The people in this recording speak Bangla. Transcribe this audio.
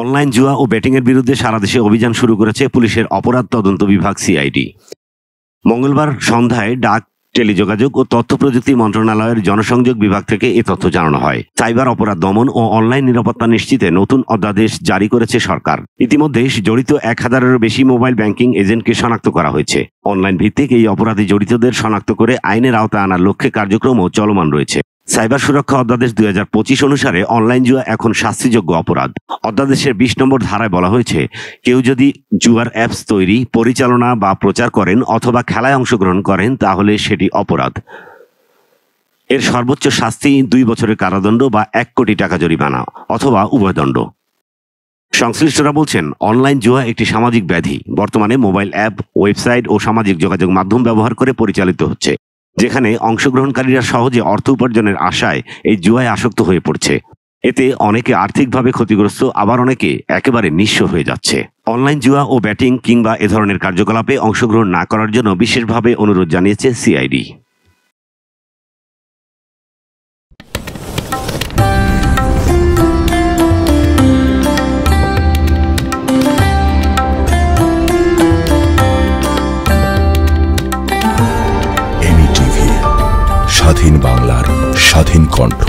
অনলাইন জুয়া ও ব্যাটিংয়ের বিরুদ্ধে সারা দেশে অভিযান শুরু করেছে পুলিশের অপরাধ তদন্ত বিভাগ সিআইডি। মঙ্গলবার সন্ধ্যায় ডাক, টেলিযোগাযোগ ও তথ্য প্রযুক্তি মন্ত্রণালয়ের জনসংযোগ বিভাগ থেকে এ তথ্য জানানো হয়। সাইবার অপরাধ দমন ও অনলাইন নিরাপত্তা নিশ্চিতে নতুন অধ্যাদেশ জারি করেছে সরকার। ইতিমধ্যে জড়িত 1000-এরও বেশি মোবাইল ব্যাংকিং এজেন্টকে শনাক্ত করা হয়েছে। অনলাইন ভিত্তিক এই অপরাধে জড়িতদের শনাক্ত করে আইনের আওতায় আনার লক্ষ্যে কার্যক্রমও চলমান রয়েছে। সাইবার সুরক্ষা অধ্যাদেশ 2025 অনুসারে অনলাইন জুয়া এখন শাস্তিযোগ্য অপরাধ। অধ্যাদেশের 20 নম্বর ধারায় বলা হয়েছে, কেউ যদি জুয়ার অ্যাপস তৈরি, পরিচালনা বা প্রচার করেন অথবা খেলায় অংশগ্রহণ করেন তাহলে সেটি অপরাধ। এর সর্বোচ্চ শাস্তি 2 বছরের কারাদণ্ড বা 1 কোটি টাকা জরিমানা অথবা উভয়দণ্ড। সংশ্লিষ্টরা বলছেন, অনলাইন জুয়া একটি সামাজিক ব্যাধি। বর্তমানে মোবাইল অ্যাপ, ওয়েবসাইট ও সামাজিক যোগাযোগ মাধ্যম ব্যবহার করে পরিচালিত হচ্ছে, যেখানে অংশগ্রহণকারীরা সহজে অর্থ উপার্জনের আশায় এই জুয়ায় আসক্ত হয়ে পড়ছে। এতে অনেকে আর্থিকভাবে ক্ষতিগ্রস্ত, আবার অনেকে একেবারে নিঃস্ব হয়ে যাচ্ছে। অনলাইন জুয়া ও ব্যাটিং কিংবা এ ধরনের কার্যকলাপে অংশগ্রহণ না করার জন্য বিশেষভাবে অনুরোধ জানিয়েছে সিআইডি। স্বাধীন বাংলার স্বাধীন কণ্ঠ।